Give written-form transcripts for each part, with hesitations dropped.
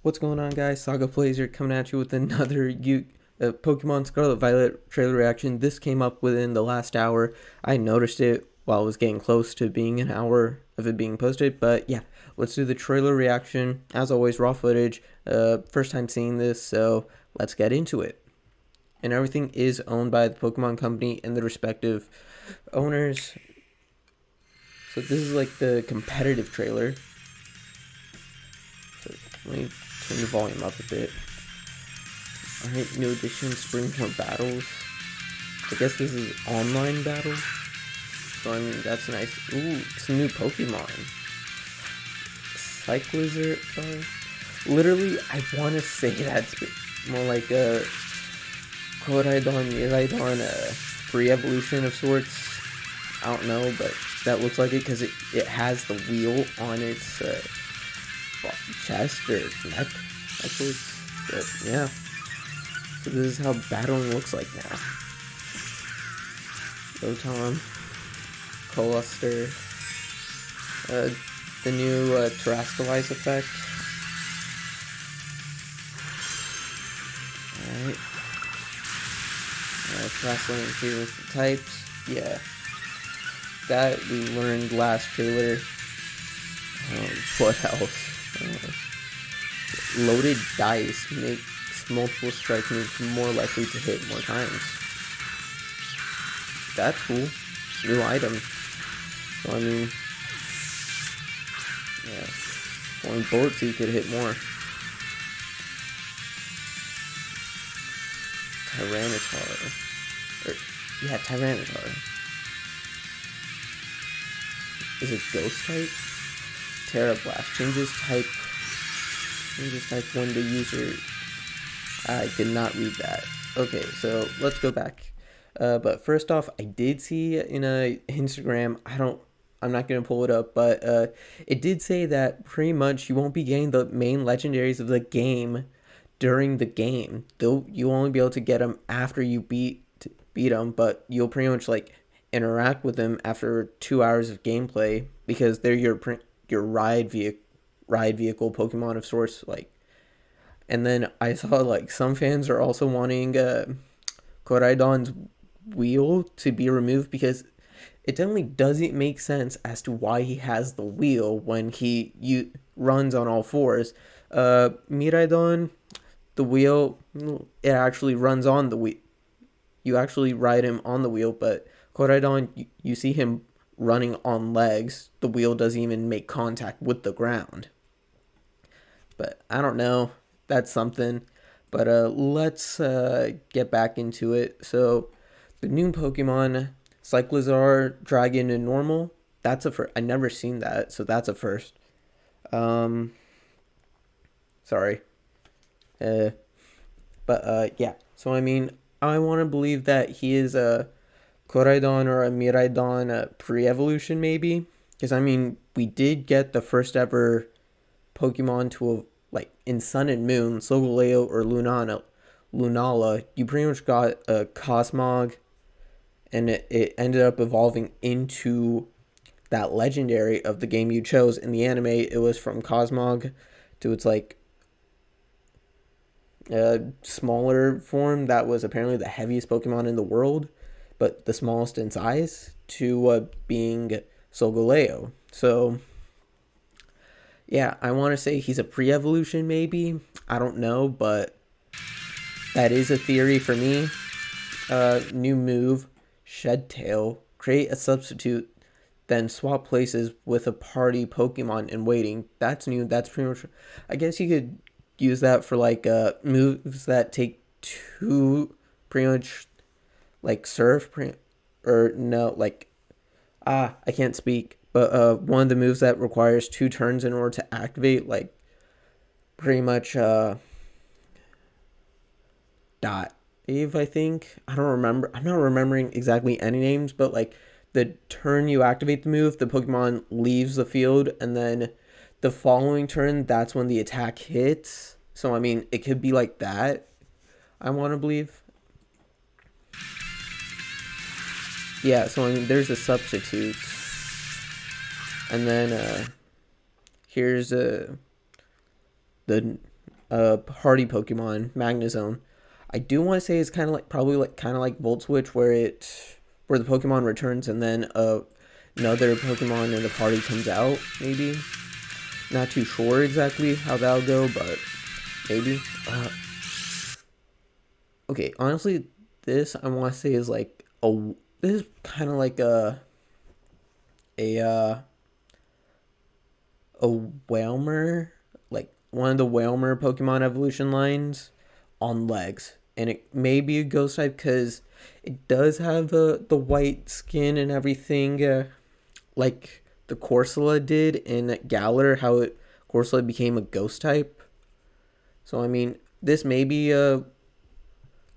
What's going on, guys? Saga Plays here, coming at you with another Pokemon Scarlet Violet trailer reaction. This came up within the last hour. I noticed it while it was getting close to being an hour of it being posted. But yeah, let's do the trailer reaction. As always, raw footage. First time seeing this, so let's get into it. And everything is owned by the Pokemon Company and the respective owners. So this is like the competitive trailer. So let me turn the volume up a bit. Alright, new edition, Springmore Battles. I guess this is online battles. So I mean, that's nice. Ooh, some new Pokemon. Cyclizard, literally, I want to say that's more like a Koraidon, Miraidon, pre-evolution of sorts. I don't know, but that looks like it because it has the wheel on its chest or neck, actually. But yeah, so this is how battling looks like now. Rotom, Coluster, the new Terrascalize effect. Alright. Terrascalize here with the types. Yeah. That we learned last trailer. What else? Loaded dice makes multiple strike moves more likely to hit more times. That's cool. New item. So I mean, yeah, flying bullets so you could hit more. Tyranitar. Yeah, Tyranitar. Is it Ghost type? Terra Blast changes type when the user. I did not read that. Okay, so let's go back. But first off, I did see in a Instagram. I'm not gonna pull it up, but it did say that pretty much you won't be getting the main legendaries of the game during the game. Though you'll only be able to get them after you beat them, but you'll pretty much like interact with them after 2 hours of gameplay because they're your ride vehicle Pokemon of sorts. Like, and then I saw like some fans are also wanting Koraidon's wheel to be removed because it definitely doesn't make sense as to why he has the wheel when he runs on all fours. Miraidon, the wheel, it actually runs on the wheel. You actually ride him on the wheel, but Koraidon, you see him running on legs. The wheel doesn't even make contact with the ground. But I don't know. That's something. But let's get back into it. So the new Pokemon, Cyclizar, Dragon, and Normal. That's a first. I never seen that, so that's a first. Sorry. But yeah. So I mean, I want to believe that he is a Koraidon or a Miraidon pre-evolution, maybe. Because I mean, we did get the first ever Pokemon to like in Sun and Moon, Solgaleo or Lunala. You pretty much got a Cosmog, and it ended up evolving into that legendary of the game you chose. In the anime, it was from Cosmog to its like smaller form that was apparently the heaviest Pokemon in the world, but the smallest in size, to being Solgaleo. So yeah, I want to say he's a pre-evolution maybe. I don't know, but that is a theory for me. New move, Shed Tail. Create a substitute, then swap places with a party Pokemon in waiting. That's new. That's pretty much. I guess you could use that for like moves that take two, pretty much like surf, or no, like I can't speak. But one of the moves that requires 2 turns in order to activate, like pretty much Dot Eve, I think. I don't remember. I'm not remembering exactly any names, but like the turn you activate the move, the Pokemon leaves the field, and then the following turn, that's when the attack hits. So I mean, it could be like that. I want to believe. Yeah, so I mean, there's a substitute. And then here's the hardy Pokemon, Magnezone. I do want to say it's kind of like probably like kind of like Volt Switch, where the Pokemon returns and then another Pokemon in the party comes out. Maybe not too sure exactly how that'll go, but maybe. Okay, honestly, this I want to say is like a this is kind of like a a Whalmer, like one of the Whalmer Pokemon evolution lines on legs, and it may be a ghost type because it does have the white skin and everything, like the Corsola did in Galar. How it Corsola became a ghost type. So I mean, this may be a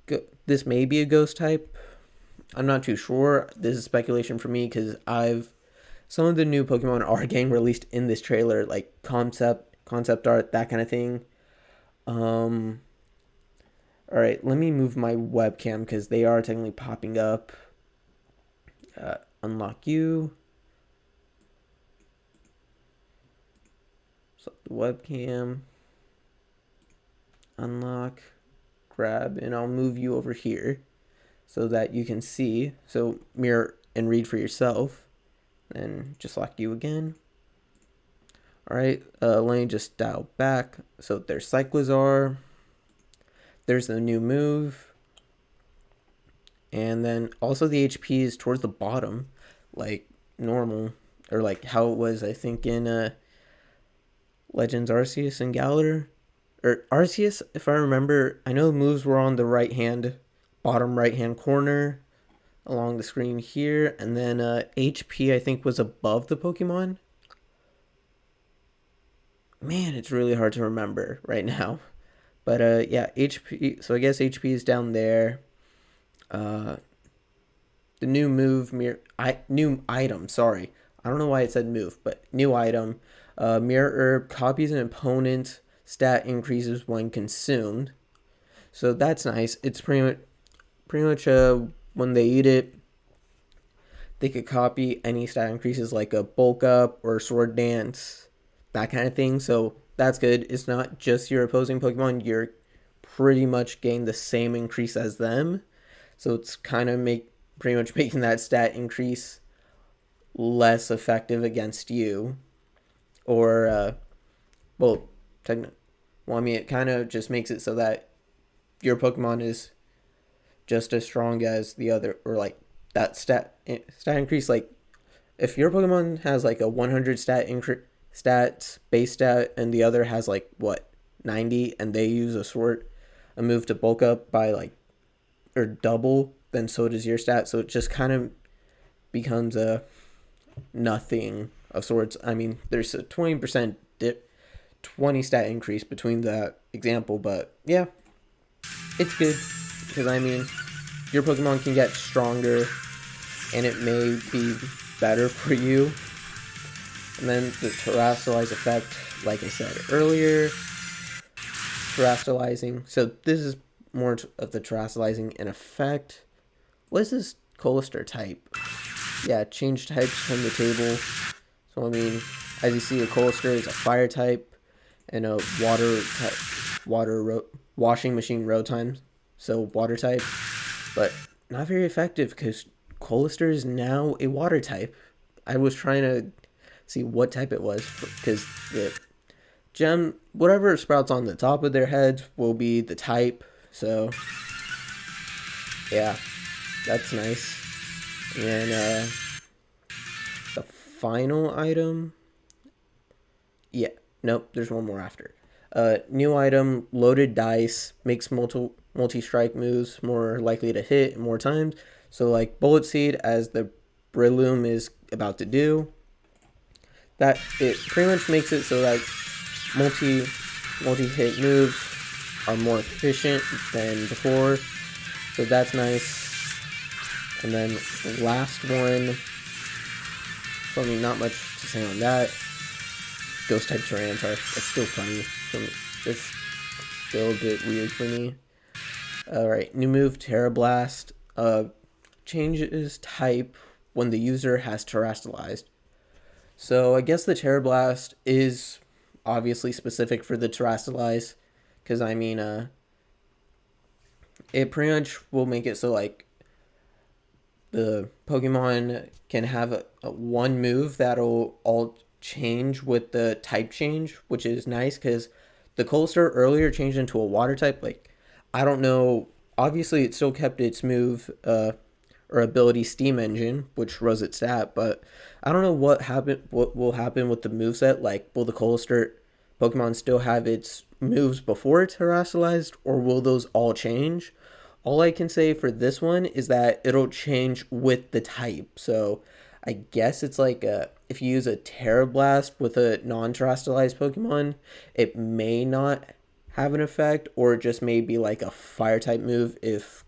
ghost type. I'm not too sure. This is speculation for me because I've some of the new Pokemon are getting released in this trailer, like concept art, that kind of thing. Um, all right, let me move my webcam because they are technically popping up. Unlock you. So the webcam. Unlock. Grab, and I'll move you over here so that you can see. So mirror and read for yourself. And just lock you again. All right, let me just dial back. So there's Cyclizar. There's the new move. And then also the HP is towards the bottom, like normal, or like how it was, I think, in Legends Arceus and Galar. Or Arceus, if I remember, I know the moves were on the bottom right hand corner along the screen here. And then HP, I think, was above the Pokemon. Man, it's really hard to remember right now. But yeah, HP. So I guess HP is down there. The new move, new item. Sorry, I don't know why it said move, but new item. Mirror Herb copies an opponent's stat increases when consumed. So that's nice. It's pretty much when they eat it, they could copy any stat increases like a bulk up or sword dance, that kind of thing. So that's good. It's not just your opposing Pokemon. You're pretty much getting the same increase as them. So it's kind of pretty much making that stat increase less effective against you. Or, well, technically, well, I mean, it kind of just makes it so that your Pokemon is just as strong as the other, or like that stat increase. Like if your Pokemon has like a 100 stats base stat, and the other has like what 90, and they use a move to bulk up by like or double, then so does your stat. So it just kind of becomes a nothing of sorts. I mean, there's a 20% 20 stat increase between that example, but yeah, it's good because I mean, your Pokemon can get stronger, and it may be better for you. And then the Terrasilize effect, like I said earlier, Terrasilizing. So this is more of the Terrasilizing in effect. What is this Colister type? Yeah, change types from the table. So I mean, as you see, a Colister is a fire type, and a washing machine road time, so water type, but not very effective because Colister is now a water type. I was trying to see what type it was because the gem, whatever sprouts on the top of their heads, will be the type. So yeah, that's nice. And the final item, yeah, nope, there's one more after. New item, loaded dice, makes multi-strike moves more likely to hit more times. So like Bullet Seed, as the Breloom is about to do, that it pretty much makes it so that multi-hit moves are more efficient than before. So that's nice. And then the last one, so I mean, not much to say on that. Ghost type Tyranitar. It's still funny for me. It's still a bit weird for me. Alright, new move, Terra Blast. Changes type when the user has Terastallized. So I guess the Terra Blast is obviously specific for the Terastallized, because I mean, it pretty much will make it so like the Pokemon can have a one move that'll all change with the type change, which is nice because the Coldstart earlier changed into a water type. Like, I don't know. Obviously, it still kept its move or ability Steam Engine, which was its stat, but I don't know what will happen with the moveset. Like, will the Coldstart Pokemon still have its moves before it's terrestrialized, or will those all change? All I can say for this one is that it'll change with the type. So I guess it's like if you use a Terra Blast with a non-terrestrialized Pokemon, it may not have an effect, or it just may be like a fire type move if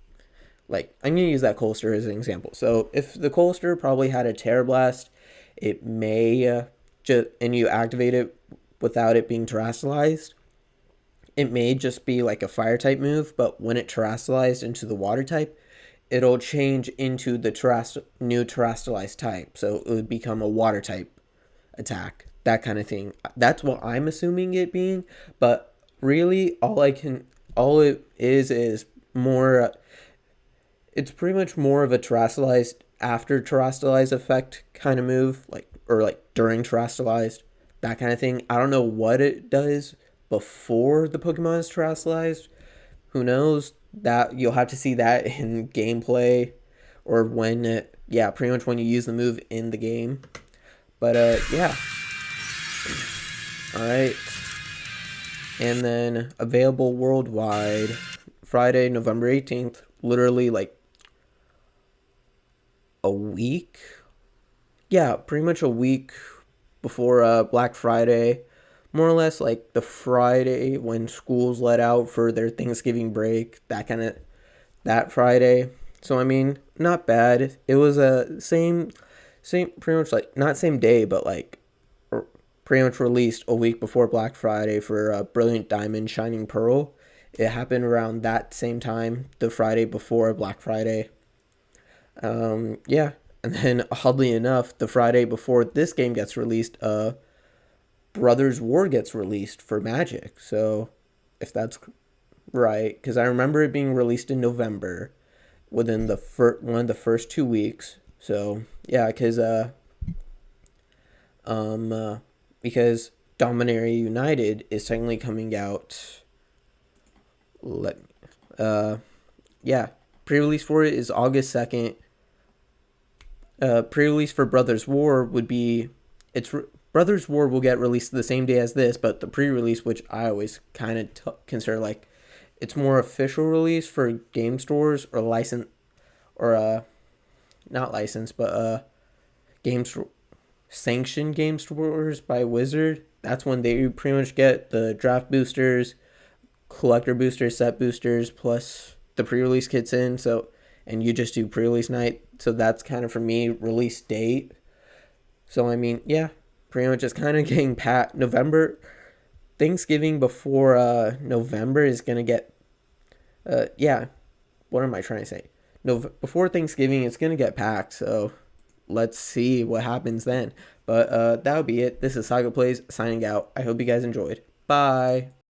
like I'm gonna use that Colster as an example. So if the Colster probably had a Terra Blast, it may just and you activate it without it being terrestrialized, it may just be like a fire type move, but when it terrestrialized into the water type, it'll change into the new terrestrialized type. So it would become a water type attack, that kind of thing. That's what I'm assuming it being, but really all it is more it's pretty much more of a terrestrialized after terrestrialized effect kind of move, like or like during terrestrialized, that kind of thing. I don't know what it does before the Pokemon is terrestrialized. Who knows? That you'll have to see that in gameplay or when yeah, pretty much when you use the move in the game. But yeah. All right. And then available worldwide Friday, November 18th, literally like a week. Yeah, pretty much a week before Black Friday, more or less like the Friday when schools let out for their Thanksgiving break, that Friday. So I mean, not bad. It was a same pretty much like not same day, but like pretty much released a week before Black Friday for Brilliant Diamond Shining Pearl. It happened around that same time, the Friday before Black Friday. Yeah, and then oddly enough, the Friday before this game gets released, Brothers War gets released for Magic. So if that's right, because I remember it being released in November, within the one of the first 2 weeks. So yeah, um uh, because Dominaria United is technically coming out. Let me, yeah, pre-release for it is August 2nd. Pre-release for Brothers War would be Brothers War will get released the same day as this, but the pre-release, which I always kind of consider like it's more official release for game stores or license or not licensed, but game store sanctioned game stores by Wizard. That's when they pretty much get the draft boosters, collector boosters, set boosters, plus the pre-release kits in. So and you just do pre-release night. So that's kind of for me release date. So I mean, yeah, pretty much just kind of getting November. Thanksgiving before November is gonna get yeah. What am I trying to say? No, before Thanksgiving it's gonna get packed. So let's see what happens then. But that would be it. This is Saga Plays signing out. I hope you guys enjoyed. Bye.